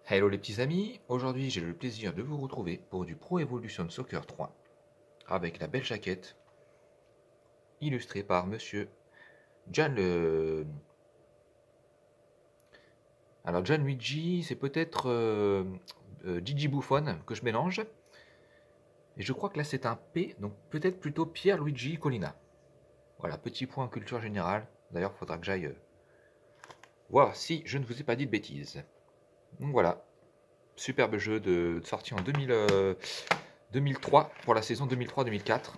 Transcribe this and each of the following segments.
Hello les petits amis, aujourd'hui j'ai le plaisir de vous retrouver pour du Pro Evolution Soccer 3 avec la belle jaquette illustrée par monsieur Gian Alors Gianluigi, c'est peut-être Gigi Buffon que je mélange. Et je crois que là c'est un P, donc peut-être plutôt Pierluigi Collina. Voilà, petit point culture générale. D'ailleurs, il faudra que j'aille voir si je ne vous ai pas dit de bêtises. Donc voilà, superbe jeu de sortie en 2003 pour la saison 2003-2004.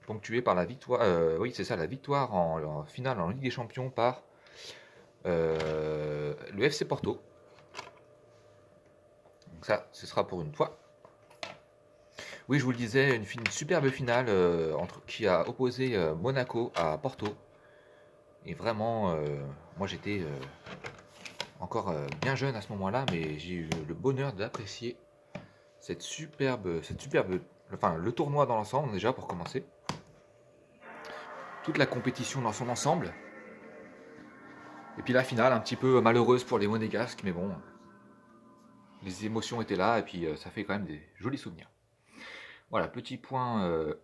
Ponctué par la victoire, oui c'est ça, la victoire en finale en Ligue des Champions par le FC Porto. Donc ça, ce sera pour une fois. Oui, je vous le disais, une superbe finale qui a opposé Monaco à Porto. Et vraiment, moi j'étais encore bien jeune à ce moment-là, mais j'ai eu le bonheur d'apprécier enfin le tournoi dans l'ensemble déjà pour commencer. Toute la compétition dans son ensemble. Et puis la finale, un petit peu malheureuse pour les Monégasques, mais bon, les émotions étaient là, et puis ça fait quand même des jolis souvenirs. Voilà, petit point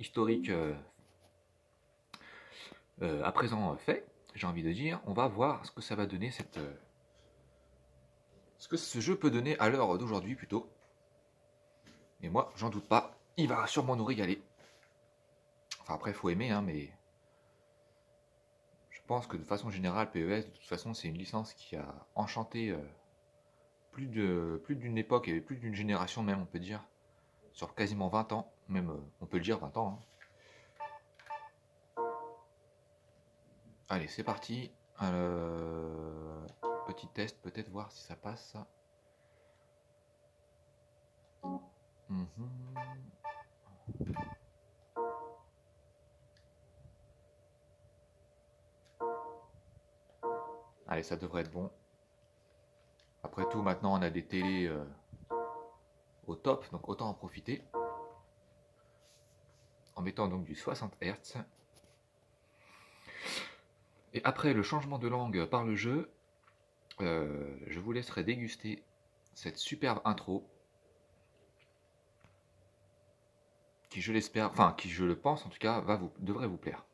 historique à présent fait, j'ai envie de dire. On va voir ce que ça va donner, ce que ce jeu peut donner à l'heure d'aujourd'hui plutôt. Et moi, j'en doute pas, il va sûrement nous régaler. Enfin après, il faut aimer, hein, mais je pense que de façon générale, PES, de toute façon, c'est une licence qui a enchanté plus d'une époque et plus d'une génération même, on peut dire, sur quasiment 20 ans, même on peut le dire 20 ans. Hein. Allez, c'est parti. Petit test, peut-être voir si ça passe. Allez, ça devrait être bon. Après tout, maintenant, on a des télés au top, donc autant en profiter. En mettant donc du 60 Hz. Et après le changement de langue par le jeu, je vous laisserai déguster cette superbe intro qui, je l'espère, enfin qui, je le pense en tout cas, devrait vous plaire.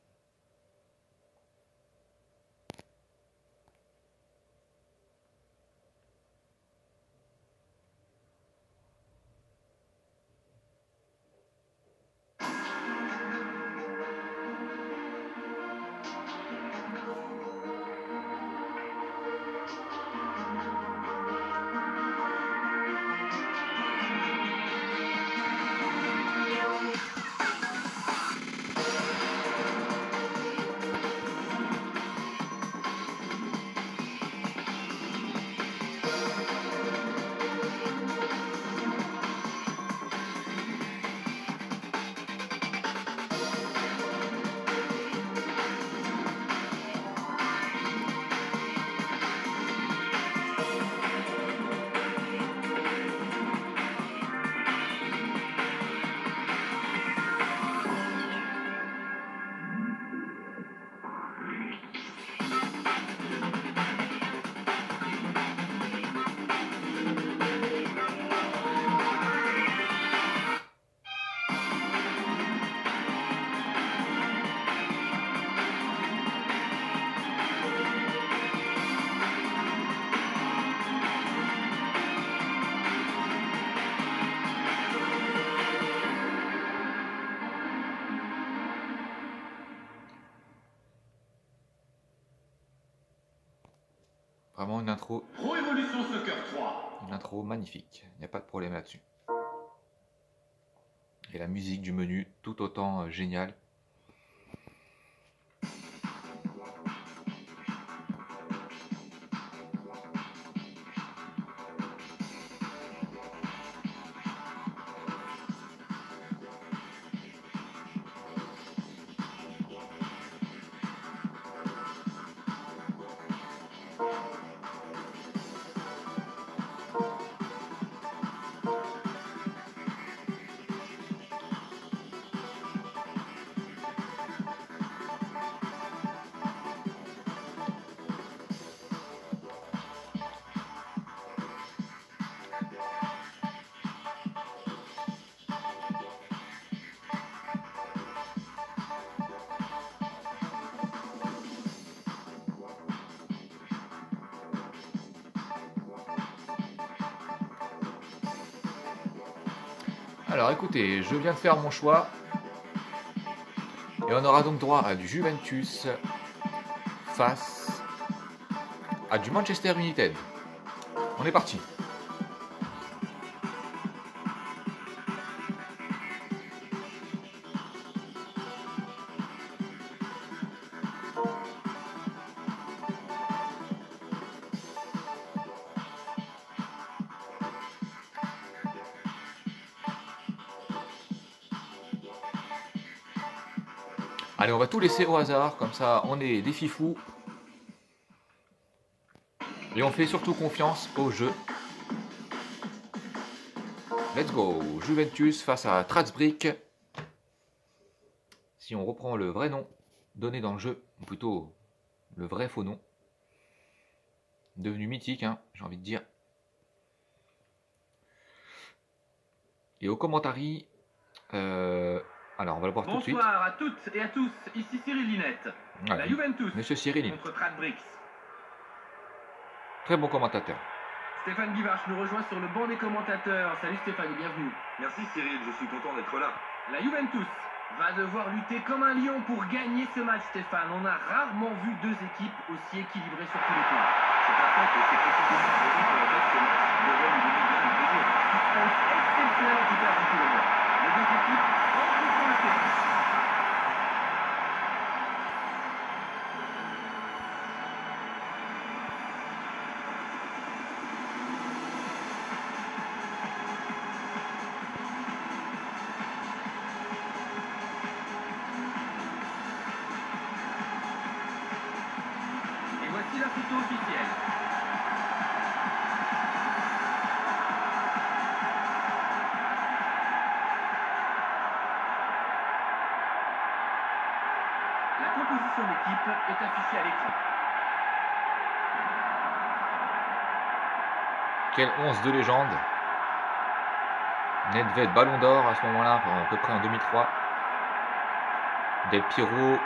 Vraiment une intro. Pro Evolution Soccer 3. Une intro magnifique, il n'y a pas de problème là-dessus. Et la musique du menu, tout autant géniale. Alors écoutez, je viens de faire mon choix. Et on aura donc droit à du Juventus face à du Manchester United. On est parti. Allez, on va tout laisser au hasard, comme ça on est des fifous. Et on fait surtout confiance au jeu. Let's go. Juventus face à Strasbourg. Si on reprend le vrai nom donné dans le jeu, ou plutôt le vrai faux nom. Devenu mythique, hein, j'ai envie de dire. Et au commentary, alors on va le voir tout de suite. Bonsoir à toutes et à tous, ici Cyril Linette. Voilà. La Juventus Monsieur Cyril, contre Strasbourg. très bon commentateur. Stéphane Guivarch nous rejoint sur le banc des commentateurs. Salut Stéphane et bienvenue. Merci Cyril, je suis content d'être là. La Juventus va devoir lutter comme un lion pour gagner ce match, Stéphane. On a rarement vu deux équipes aussi équilibrées sur tous les points. C'est pas ça que c'est précisément la raison pour laquelle ce match devrait nous donner bien du plaisir. Suspense exceptionnel en tout cas avant tout le monde. Les deux équipes entrent sur le terrain. Et voici la photo officielle. La composition d'équipe est affichée à l'écran. Quelle 11 de légende. Nedved ballon d'or à ce moment-là, à peu près en 2003. Del Piero,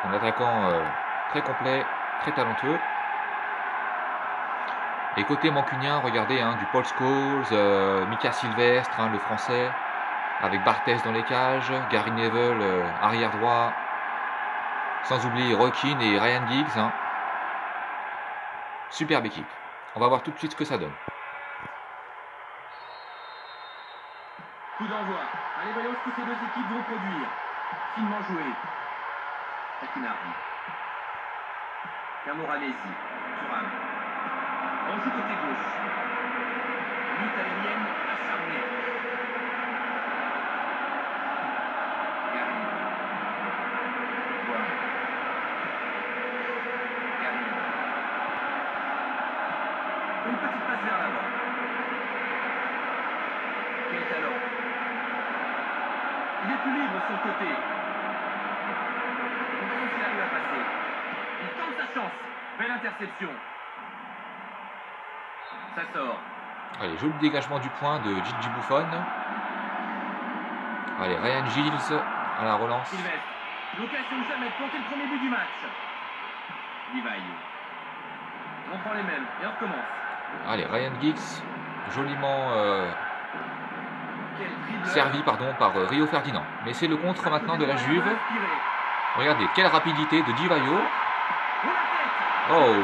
un attaquant très complet, très talentueux. Et côté mancunien, regardez, hein, du Paul Scholes, Mika Sylvestre, hein, le français, avec Barthez dans les cages, Gary Neville, arrière droit, sans oublier Roy Keane et Ryan Giggs. Hein. Superbe équipe. On va voir tout de suite ce que ça donne. Coup d'envoi. Allez, voyons ce que ces deux équipes vont produire. Finement joué. Takinari. Camoranesi. Thuram. On joue côté gauche. Lutte aérienne acharnée. Gary. Voilà. Gary. Une petite passe vers l'avant. Quel talent. Il est plus libre sur le côté. On verra s'il arrive à passer. Il tente sa chance. Belle interception. Ça sort. Allez, joli dégagement du point de Gigi Buffon. Allez, Ryan Gilles à la relance. Sylvestre. L'occasion jamais de planter le premier but du match. Levi. On prend les mêmes et on recommence. Allez, Ryan Giggs, joliment Quel dribbleur. servi par Rio Ferdinand. Mais c'est le contre maintenant de la Juve. Inspiré. Regardez, quelle rapidité de Di Vaio. Oh, la tête. Oh,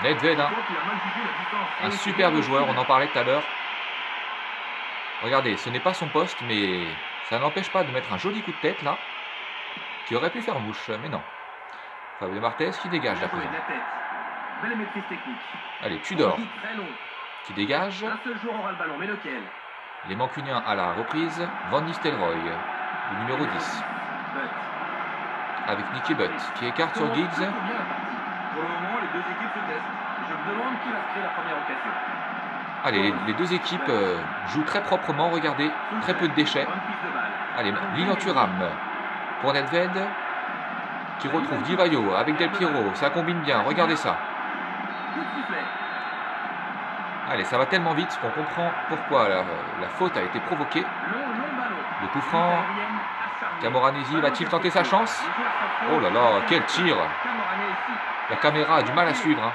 Nedved, hein. Donc, il a mal jugé la distance. Un Et superbe c'est joueur, on en parlait tout à l'heure. Regardez, ce n'est pas son poste, mais ça n'empêche pas de mettre un joli coup de tête là, qui aurait pu faire mouche, mais non. Fabio Barthez qui dégage Bien la joué, présent. de la tête. Belle maîtrise technique. Allez, Tudor Joue très long. qui dégage. Un seul joueur aura le ballon, mais lequel? Les Mancuniens à la reprise. Van Nistelrooy, le numéro 10. Butt. Avec Nicky Butt qui écarte sur Giggs. Plutôt bien la partie. Pour le moment, les deux équipes se testent. Je me demande qui va se créer la première occasion. Allez, les deux équipes jouent très proprement, regardez, très peu de déchets. Bonne prise de balle. Allez, Lilian Thuram pour Nedved qui retrouve Di Vaio avec Del Piero, ça combine bien, regardez ça. Coup de sifflet. Allez, ça va tellement vite qu'on comprend pourquoi la faute a été provoquée. Long ballon. Le coup franc, Aérienne acharnée. Camoranesi va-t-il tenter sa chance? Oh là là, quel tir! Camoranesi. La caméra a du mal à suivre, hein.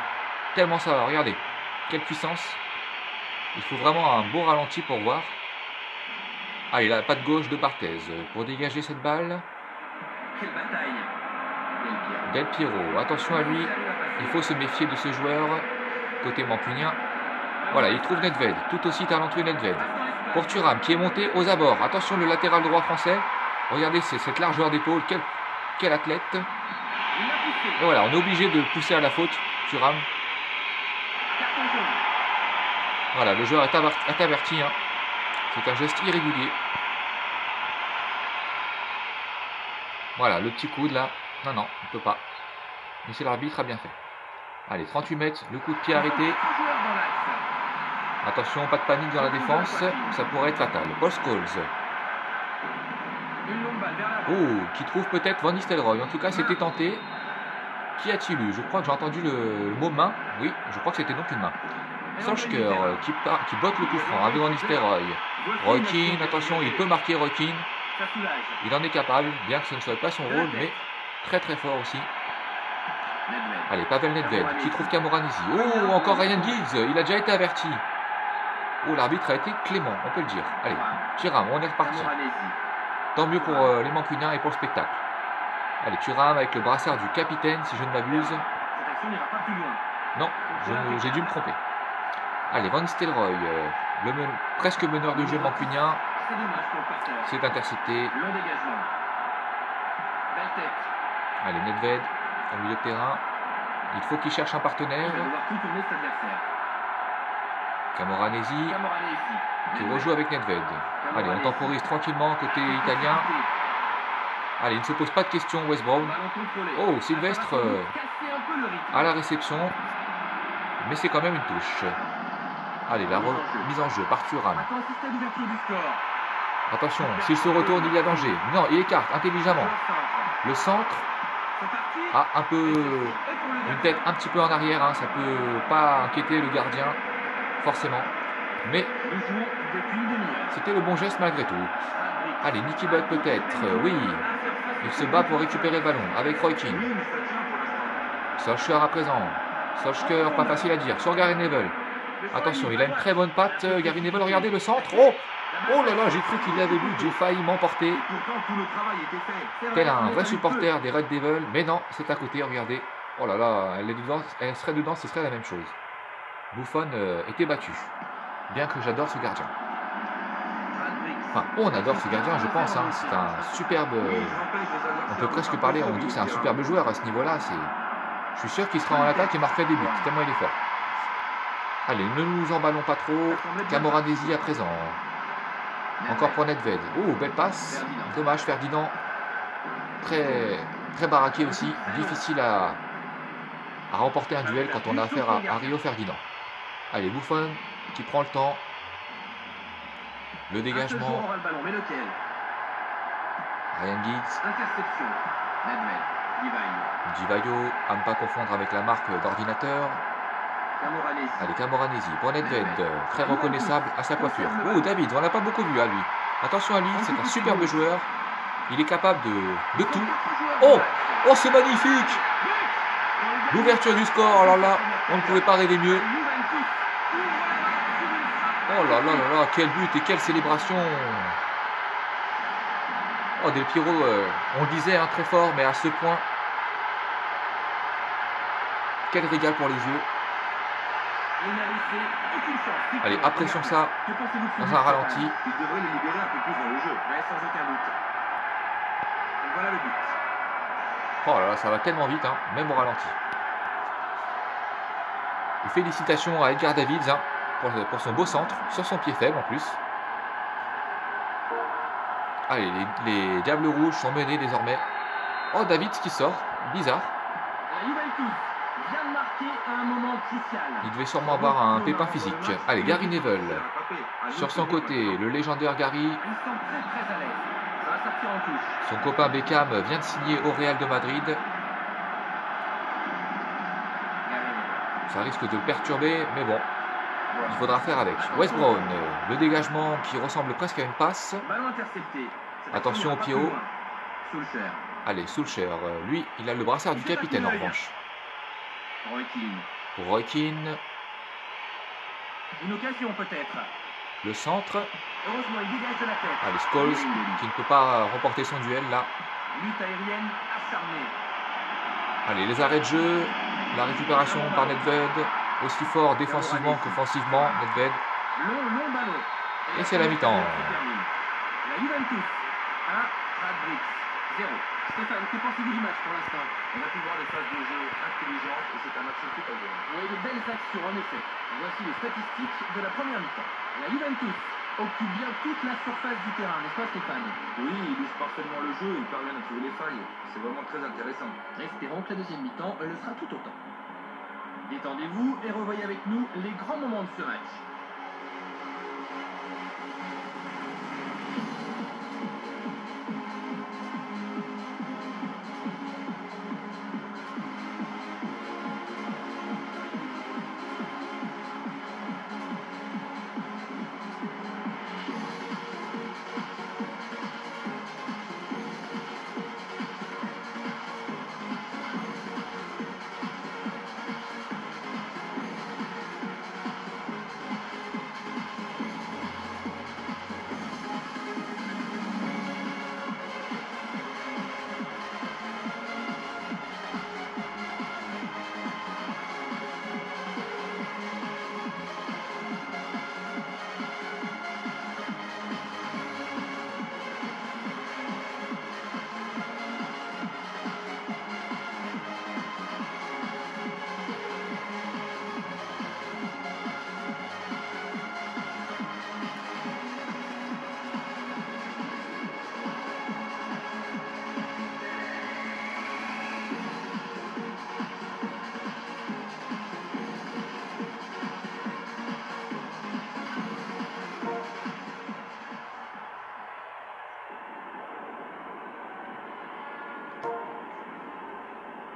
Tellement ça va, regardez, quelle puissance. Il faut vraiment un beau ralenti pour voir. Ah, il a pas de gauche de Barthez pour dégager cette balle. Quelle bataille. Del Piero, attention à lui. Il faut se méfier de ce joueur. Côté mancunien. Voilà, il trouve Nedved. Tout aussi talentueux Nedved. Pour Thuram qui est monté aux abords. Attention le latéral droit français. Regardez cette largeur d'épaule. Quel athlète. Et voilà, on est obligé de pousser à la faute. Thuram. Voilà, le joueur est averti. Hein. C'est un geste irrégulier. Voilà, le petit coude là. Non, non, on ne peut pas. Monsieur l'arbitre a bien fait. Allez, 38 mètres, le coup de pied arrêté. Attention, pas de panique dans la défense. Ça pourrait être fatal. Paul Scholes. Oh, qui trouve peut-être Van Nistelrooy. En tout cas, c'était tenté. Qui a-t-il eu? Je crois que j'ai entendu le mot main. Oui, je crois que c'était donc une main. Solskjaer qui botte le coup franc avec Van Nistelrooy. Roy Keane, attention, il peut marquer Roy Keane. Il en est capable, bien que ce ne soit pas son rôle, mais très très fort aussi. Allez, Pavel Nedved qui trouve Camoranesi. Oh, encore Ryan Giggs, il a déjà été averti. Oh, l'arbitre a été clément, on peut le dire. Allez, Thuram, on est reparti. Tant mieux pour les Mancuniens et pour le spectacle. Allez, Thuram avec le brassard du capitaine, si je ne m'abuse. Non, j'ai dû me tromper. Allez, Van Nistelrooy, presque meneur de jeu mancunien. C'est intercepté. Allez, Nedved, au milieu de terrain. Il faut qu'il cherche un partenaire. Camoranesi, qui rejoue avec Nedved. Allez, on temporise tranquillement côté italien. Allez, il ne se pose pas de questions, West Brown. Oh, Sylvestre à la réception. Mais c'est quand même une touche. Allez, la mise en jeu par Thuram. Attention, s'il se retourne, il y a danger. Non, il écarte intelligemment. Le centre a un peu une tête un petit peu en arrière. Hein, ça peut pas inquiéter le gardien, forcément. Mais c'était le bon geste malgré tout. Allez, Nicky Butt peut-être. Oui, il se bat pour récupérer le ballon avec Roy Keane. Solskjaer à présent. Solskjaer, pas facile à dire. Sur Gary Neville. Attention, il a une très bonne patte. Gary Neville, regardez le centre. Oh, oh là là, j'ai cru qu'il y avait but. J'ai failli m'emporter. Tel un vrai supporter des Red Devils. Mais non, c'est à côté, regardez. Oh là là, elle serait dedans, ce serait la même chose. Buffon était battu. Bien que j'adore ce gardien. Enfin, on adore ce gardien, je pense. Hein. C'est un superbe... on peut presque parler, on dit que c'est un superbe joueur à ce niveau-là. Je suis sûr qu'il sera en attaque et marquerait des buts, tellement il est fort. Allez, ne nous emballons pas trop. Camoranesi à présent. Encore pour Nedved. Oh, belle passe. Dommage, Ferdinand. Très, très baraqué aussi. Difficile à remporter un duel quand on a affaire à Rio Ferdinand. Allez, Buffon qui prend le temps. Le dégagement. Ryan Giggs. Divayo, à ne pas confondre avec la marque d'ordinateur. Allez, Camoranesi pour Nedved, très reconnaissable à sa coiffure. Oh, David, on n'a pas beaucoup vu à lui. Attention à lui, c'est un superbe joueur. Il est capable de tout. Oh, oh, c'est magnifique. L'ouverture du score, alors là, on ne pouvait pas rêver mieux. Oh là là là là, quel but et quelle célébration. Oh, Del Piero, on le disait, hein, très fort, mais à ce point. Quel régal pour les yeux. Allez, apprécions ça dans un ralenti. Il devrait les libérer un peu plus dans le jeu. Sans aucun doute. Et voilà le but. Oh là là, ça va tellement vite, hein, même au ralenti. Et félicitations à Edgar Davids hein, pour son beau centre, sur son pied faible en plus. Allez, les Diables Rouges sont menés désormais. Oh, Davids qui sort, bizarre. La Juventus vient de marquer à un moment crucial. Il devait sûrement avoir un pépin physique. Allez, Gary Neville. Sur son côté, le légendaire Gary. Il semble très à l'aise. Ça va sortir en touche. Son copain Beckham vient de signer au Real de Madrid. Ça risque de le perturber, mais bon, il faudra faire avec. West Brown, le dégagement qui ressemble presque à une passe. Ballon intercepté. Attention au pied haut. Solskjaer. Allez, Solskjaer, lui, il a le brassard du capitaine en revanche. Roy Keane. Pour Roy Keane. Une occasion peut-être. Le centre. Heureusement, il dégage de la tête. Allez, Scholes qui ne peut pas remporter son duel là. Lutte aérienne acharnée. Allez, les arrêts de jeu. La récupération par Nedved. Aussi fort défensivement qu'offensivement, Nedved. Long ballon. Et c'est la mi-temps. La Juventus 1, Radbrix 0. Stéphane, que pensez-vous du match pour l'instant? On a pu voir des phases de jeu intelligentes et c'est un match tout à l'heure. Oui, de belles actions en effet. Voici les statistiques de la première mi-temps. La Juventus occupe bien toute la surface du terrain, n'est-ce pas Stéphane? Oui, il lise parfaitement le jeu, il parvient à trouver les failles. C'est vraiment très intéressant. Espérons que la deuxième mi-temps le sera tout autant. Détendez-vous et revoyez avec nous les grands moments de ce match.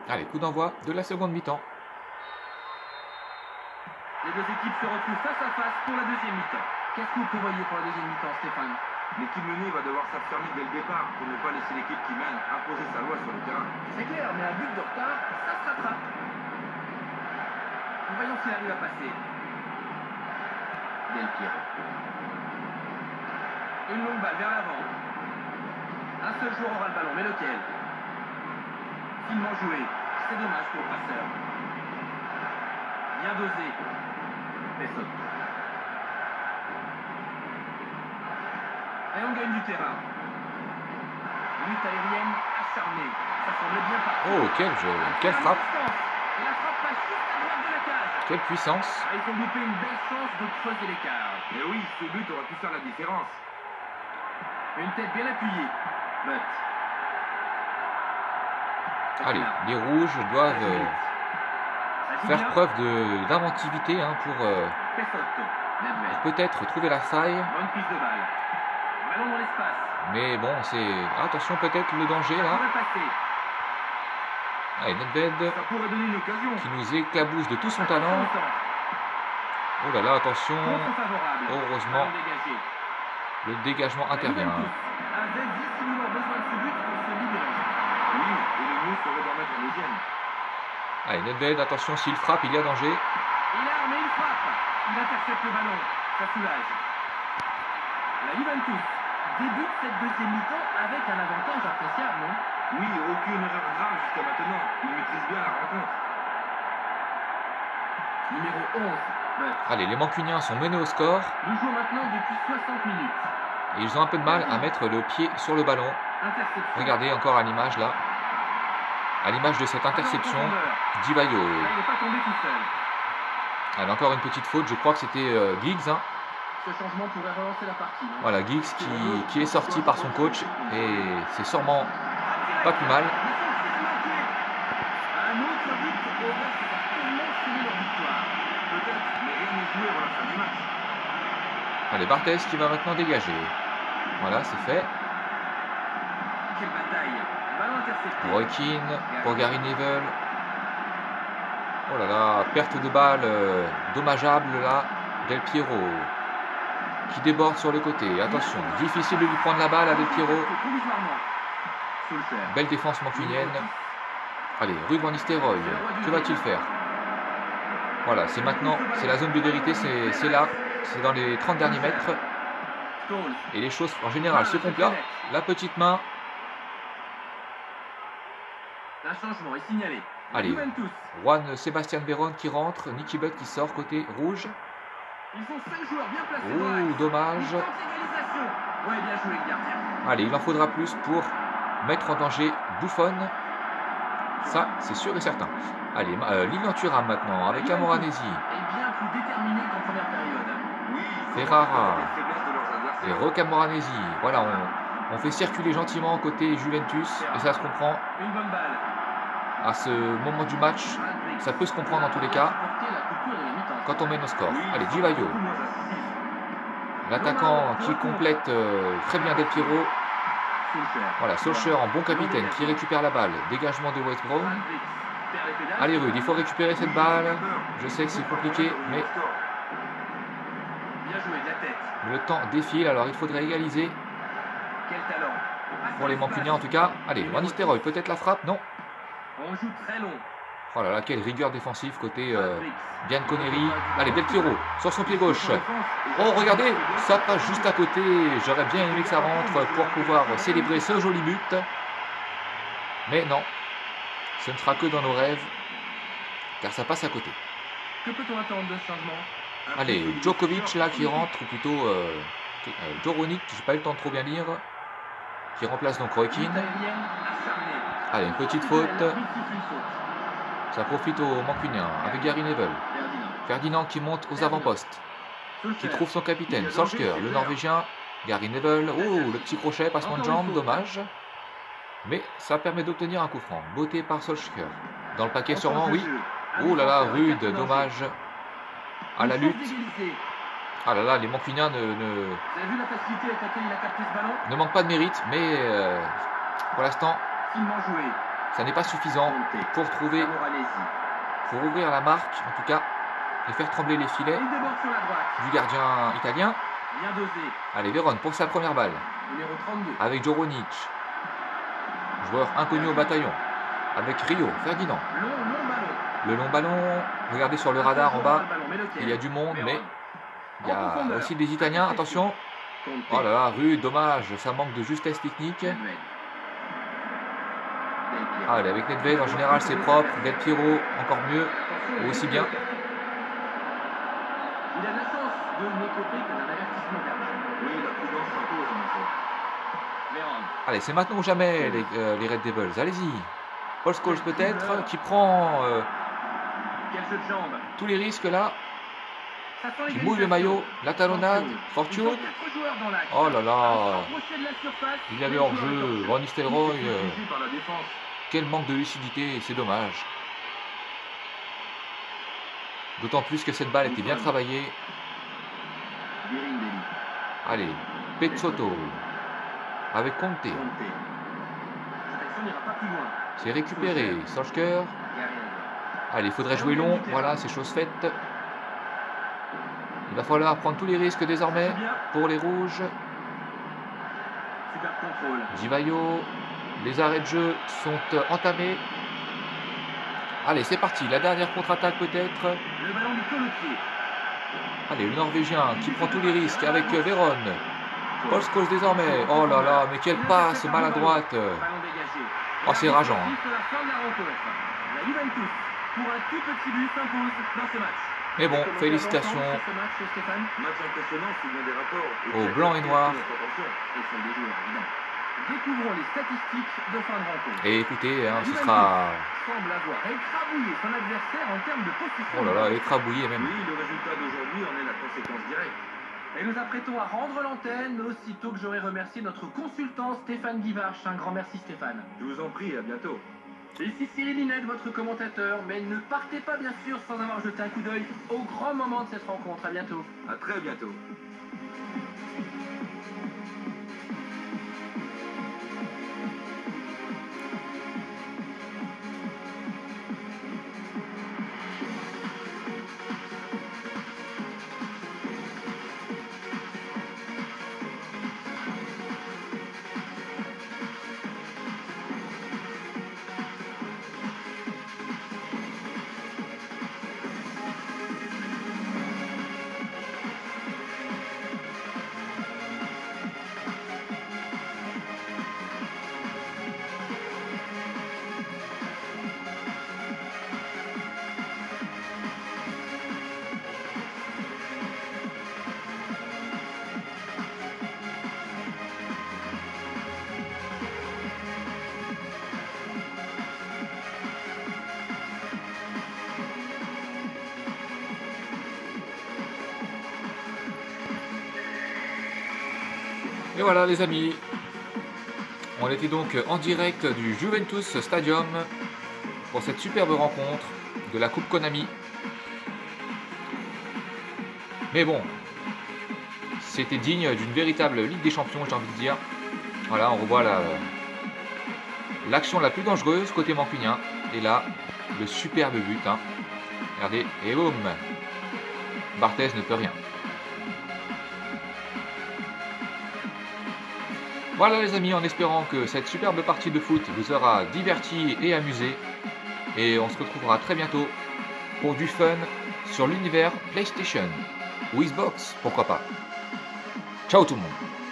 Allez, coup d'envoi de la seconde mi-temps. Les deux équipes se retrouvent face à face pour la deuxième mi-temps. Qu'est-ce que vous prévoyez pour la deuxième mi-temps, Stéphane? L'équipe menée va devoir s'affirmer dès le départ pour ne pas laisser l'équipe qui mène imposer sa loi sur le terrain. C'est clair, mais un but de retard, ça se rattrape. Voyons s'il arrive à passer. Del Piero. Une longue balle vers l'avant. Un seul joueur aura le ballon, mais lequel? Finement joué. C'est dommage pour le passeur. Bien dosé. Pessot. Et on gagne du terrain. Lutte aérienne acharnée. Ça semble bien parti. Oh, quel jeu, quelle frappe. Et la frappe passe juste à droite de la cage. Quelle puissance. Ah, ils ont loupé une belle chance de creuser l'écart. Mais oui, ce but aurait pu faire la différence. Une tête bien appuyée. But. Allez, les rouges doivent faire preuve d'inventivité hein, pour peut-être trouver la faille. Bonne prise de balle. Ballon dans l'espace. Mais bon, c'est... Attention peut-être le danger là. Allez, Nedved Ça pourrait donner une occasion. qui nous éclabousse de tout son talent. Oh là là, attention. Heureusement, le dégagement intervient. Avait visiblement besoin de ce but pour se libérer. Oui, et le mieux serait d'en mettre un deuxième. Allez, Nedved, attention, s'il frappe, il y a danger. Il a, mais il frappe. Il intercepte le ballon. Ça soulage. La Juventus débute cette deuxième mi-temps avec un avantage appréciable, non? Oui, aucune erreur grave jusqu'à maintenant. Il maîtrise bien la rencontre. Numéro 11. But. Allez, les Mancuniens sont menés au score. Nous jouons maintenant depuis 60 minutes. Et ils ont un peu de mal à mettre le pied sur le ballon. Interception. Regardez encore à l'image là. À l'image de cette interception, Di-Vaio. Là, il n'est pas tombé tout seul. Allez, encore une petite faute, je crois que c'était Giggs. Hein. Ce changement pourrait relancer la partie. Non? Voilà, Giggs qui est sorti par son coach. Et c'est sûrement pas plus mal. Un autre but aurait certainement scellé leur victoire. Peut-être, mais rien n'est joué avant la fin du match. Allez, Barthez qui va maintenant dégager. Voilà, c'est fait. Quelle bataille. Ballon intercepté. Roy Keane pour Gary Neville. Oh là là, perte de balle dommageable là. Del Piero qui déborde sur le côté. Attention, difficile de lui prendre la balle à Del Piero. Belle défense mancunienne. Allez, Ruud van Nistelrooy, que va-t-il faire? Voilà, c'est maintenant, c'est la zone de vérité, c'est là, c'est dans les 30 derniers mètres. Scholes. Et les choses en général se comptent là. La petite main. Un changement est signalé. Allez. Juventus. Juan Sébastien Veron qui rentre. Nicky Butt qui sort côté rouge. Ils sont 5 joueurs bien placés. Ouh, dommage. Ils tentent l'égalisation. Ouais, bien joué le gardien. Allez, il en faudra plus pour mettre en danger Buffon. Ça, c'est sûr et certain. Allez, Lilian Thuram maintenant avec Camoranesi. Et bien plus déterminé qu'en première période. Oui, Ferrara. les faiblesses de leurs Et adversaires. Recamoranesi. Voilà, on fait circuler gentiment côté Juventus. Et ça se comprend Une bonne balle. à ce moment du match. Ça peut se comprendre dans tous les cas Supporter la coupure de la mi-temps. quand on met nos scores. Oui, Allez, ils Di sont Vaio. beaucoup moins incisifs. L'attaquant qui complète très bien Del Piero. Solskjaer. Voilà, Solskjaer en bon capitaine qui récupère la balle. Dégagement de West Brom. Hendricks perd les pédales. Allez Rude, il faut récupérer cette balle. Je sais que c'est compliqué, mais Bien joué de la tête. le temps défile, alors il faudrait égaliser Quel talent. pour les Mancuniens en tout cas. Allez, Van Nistelrooy, peut-être la frappe, non. On joue très long. Oh là là, quelle rigueur défensive côté Hendricks. Bianconeri. Allez, Del Piero, sur son pied gauche. Oh, regardez, ça passe juste à côté. J'aurais bien aimé que ça rentre pour pouvoir célébrer ce joli but. Mais non, ce ne sera que dans nos rêves, car ça passe à côté. Que peut-on attendre de ce changement? Allez, Djokovic là qui rentre, ou plutôt Djoronic, j'ai pas eu le temps de trop bien lire, qui remplace donc Roy Keane. Aérienne acharnée. Allez, une petite faute, L'arbitre siffle une faute. ça profite aux Mancuniens avec Gary Neville. Ferdinand. Ferdinand qui monte aux avant-postes, qui Solskjaer. trouve son capitaine, Solskjaer, le Norvégien, Gary Neville. Oh, le petit crochet, passement de jambe, dommage. Mais ça permet d'obtenir un coup franc. Beauté par Solskjaer. Dans le paquet sûrement, oui. Oh là là, rude, dommage. À la Une chance lutte. d'égalité. Ah là là, les Mancuniens Vous avez vu la facilité avec laquelle il a capté ce ballon? ne manquent pas de mérite, mais pour l'instant, Finement joué. ça n'est pas suffisant pour trouver, Camoranesi. pour ouvrir la marque, en tout cas, et faire trembler les filets Il déborde sur la droite. du gardien italien. Bien dosé. Allez, Véron pour sa première balle, Numéro 32. avec Djoronic, joueur inconnu au bataillon, avec Rio, Ferdinand. Long ballon. Le long ballon, regardez sur le radar en bas, Mais lequel? il y a du monde, mais il y En a profondeur. aussi des Italiens, attention. Conte. Oh là là, rude, dommage, ça manque de justesse technique. Nedved. Del Piero. Ah, allez, avec Nedved, en général c'est propre, Del Piero encore mieux, Attention, aussi bien. Il a de la chance de n'écoper que d'un avertissement perdu. Oui, la prudence s'impose en effet. Véron. Allez, c'est maintenant ou jamais les Red Devils, allez-y. Paul Scholes peut-être, qui prend Quel jeu de jambes. tous les risques là, Ça sent qui l'égalisation. mouille le maillot, la talonnade, Ils ont Fortune. 4 joueurs dans l'axe. Oh là là, Approché de la surface. il y avait hors-jeu, Van Nistelrooy, Suivi par la défense. quel manque de lucidité, c'est dommage. D'autant plus que cette balle était bien travaillée. Birindelli. Allez, Pezzotto, avec Conte, Conte. Cette action n'ira pas plus loin. c'est récupéré, Solskjaer. Gareth. Allez, il faudrait jouer long, voilà, c'est chose faite. Il va falloir prendre tous les risques désormais Bien. pour les rouges. Super contrôle. Di Vaio, les arrêts de jeu sont entamés. Allez, c'est parti, la dernière contre-attaque peut-être. Le ballon lui colle au pied. Allez, le Norvégien qui prend tous les risques avec Véron. Paul Scholes désormais. Oh là là, mais quelle passe maladroite. Ballon dégagé. Oh, c'est rageant, hein. C'est la fin de la rencontre. La Juventus, pour un tout petit but, s'impose dans ce match. Mais bon, Comment félicitations vous avez entendu sur ce match, Stéphane? Match impressionnant, souvenir des rapports. aux blancs et noirs. Et celle des joueurs, évidemment. Découvrons les statistiques de fin de rencontre. Et écoutez, hein, ce La sera... Juventus semble avoir écrabouillé son adversaire en termes de possession. Oh là là, écrabouillé même. Oui, le résultat d'aujourd'hui en est la conséquence directe. Et nous apprêtons à rendre l'antenne aussitôt que j'aurai remercié notre consultant Stéphane Guivarch. Un grand merci Stéphane. Je vous en prie, à bientôt. Ici Cyril Linette, votre commentateur, mais ne partez pas bien sûr sans avoir jeté un coup d'œil au grand moment de cette rencontre. À bientôt. À très bientôt. Et voilà les amis, on était donc en direct du Juventus Stadium pour cette superbe rencontre de la Coupe Konami. Mais bon, c'était digne d'une véritable Ligue des Champions, j'ai envie de dire. Voilà, on revoit l'action la plus dangereuse côté mancunien. Et là, le superbe but. Hein. Regardez, et boum, Barthez ne peut rien. Voilà les amis, en espérant que cette superbe partie de foot vous aura diverti et amusé. Et on se retrouvera très bientôt pour du fun sur l'univers PlayStation. Ou Xbox, pourquoi pas. Ciao tout le monde.